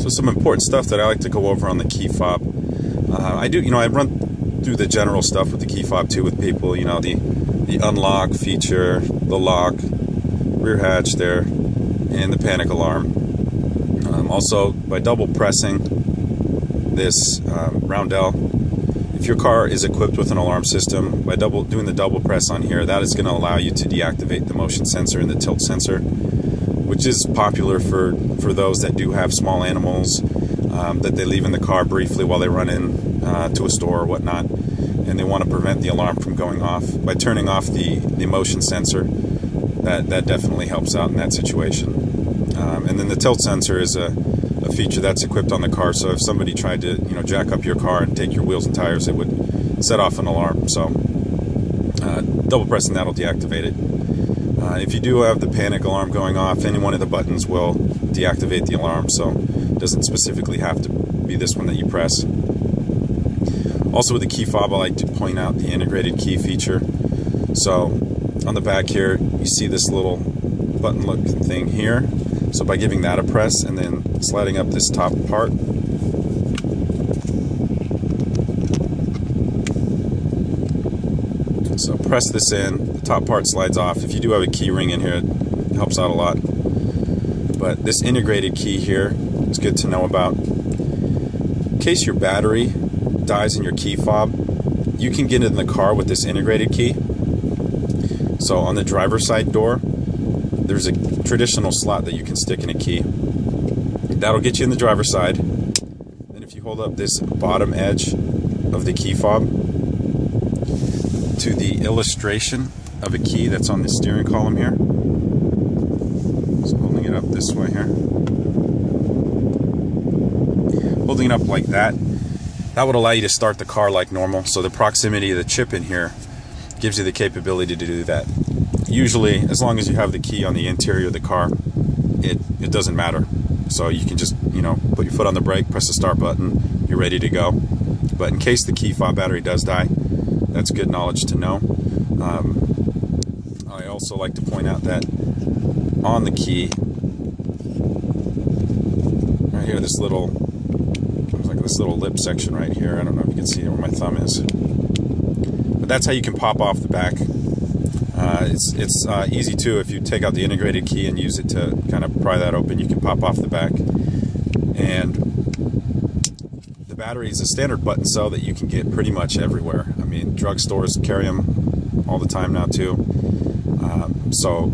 So some important stuff that I like to go over on the key fob. I run through the general stuff with the key fob too with people. You know, the unlock feature, the lock, rear hatch there, and the panic alarm. Also, by double pressing this roundel, if your car is equipped with an alarm system, by doing the double press on here, that is going to allow you to deactivate the motion sensor and the tilt sensor, which is popular for those that do have small animals that they leave in the car briefly while they run in to a store or whatnot, and they want to prevent the alarm from going off. By turning off the motion sensor, that definitely helps out in that situation. And then the tilt sensor is a feature that's equipped on the car, so if somebody tried to jack up your car and take your wheels and tires, it would set off an alarm. So double pressing that will deactivate it. If you do have the panic alarm going off, any one of the buttons will deactivate the alarm, so it doesn't specifically have to be this one that you press. Also with the key fob, I like to point out the integrated key feature. So on the back here, you see this little button looking thing here. So by giving that a press and then sliding up this top part, so press this in, the top part slides off. If you do have a key ring in here, it helps out a lot. But this integrated key here is good to know about. In case your battery dies in your key fob, you can get in the car with this integrated key. So on the driver's side door, there's a traditional slot that you can stick in a key. That'll get you in the driver's side. Then if you hold up this bottom edge of the key fob to the illustration of a key that's on the steering column here, so holding it up this way here, holding it up like that, that would allow you to start the car like normal. So the proximity of the chip in here gives you the capability to do that. Usually, as long as you have the key on the interior of the car, it doesn't matter. So you can just, put your foot on the brake, press the start button, you're ready to go. But in case the key fob battery does die, that's good knowledge to know. I also like to point out that on the key, right here, this little lip section right here, I don't know if you can see where my thumb is. But that's how you can pop off the back. It's easy too. If you take out the integrated key and use it to kind of pry that open, you can pop off the back. And the battery is a standard button cell that you can get pretty much everywhere. I mean, drugstores carry them all the time now too. So,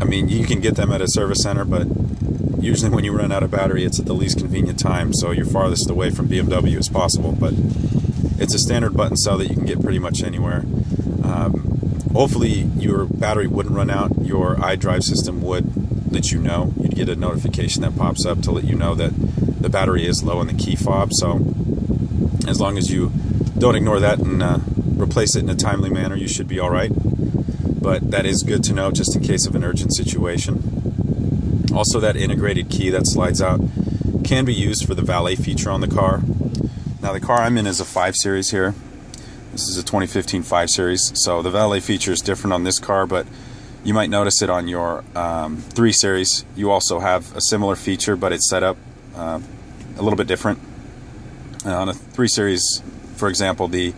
I mean, you can get them at a service center, but usually when you run out of battery, it's at the least convenient time, so you're farthest away from BMW as possible. But it's a standard button cell that you can get pretty much anywhere. Hopefully your battery wouldn't run out. Your iDrive system would let you know. You'd get a notification that pops up to let you know that the battery is low in the key fob. So as long as you don't ignore that and replace it in a timely manner, you should be all right. But that is good to know just in case of an urgent situation. Also, that integrated key that slides out can be used for the valet feature on the car. Now the car I'm in is a 5 Series here. This is a 2015 5 Series, so the valet feature is different on this car, but you might notice it on your 3 Series. You also have a similar feature, but it's set up a little bit different. On a 3 Series, for example, the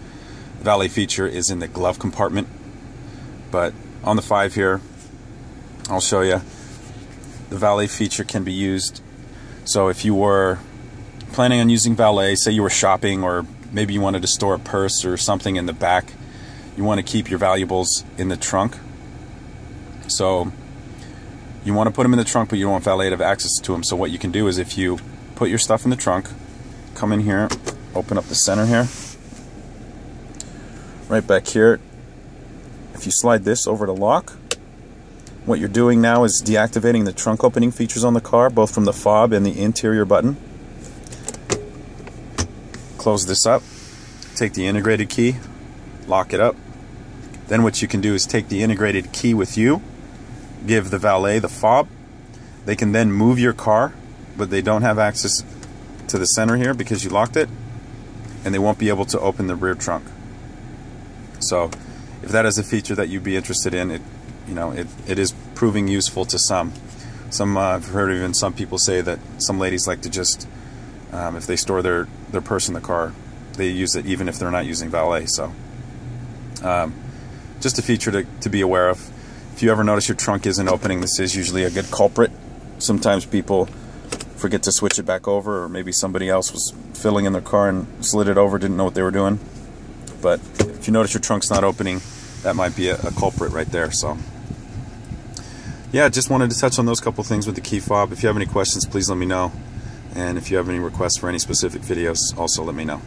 valet feature is in the glove compartment, but on the 5 here, I'll show you, the valet feature can be used. So if you were planning on using valet, say you were shopping, or maybe you wanted to store a purse or something in the back, you want to keep your valuables in the trunk. So you want to put them in the trunk, but you don't want valet to have access to them. So what you can do is, if you put your stuff in the trunk, come in here, open up the center here, right back here, if you slide this over to lock, what you're doing now is deactivating the trunk opening features on the car, both from the fob and the interior button. Close this up, take the integrated key, lock it up. Then what you can do is take the integrated key with you, give the valet the fob. They can then move your car, but they don't have access to the center here because you locked it, and they won't be able to open the rear trunk. So if that is a feature that you'd be interested in, it is proving useful to some. I've heard even some people say that some ladies like to just, if they store their purse in the car, they use it even if they're not using valet. So just a feature to be aware of. If you ever notice your trunk isn't opening, this is usually a good culprit. Sometimes people forget to switch it back over, or maybe somebody else was filling in their car and slid it over, didn't know what they were doing. But if you notice your trunk's not opening, that might be a culprit right there. So yeah, just wanted to touch on those couple things with the key fob. If you have any questions, please let me know. And if you have any requests for any specific videos, also let me know.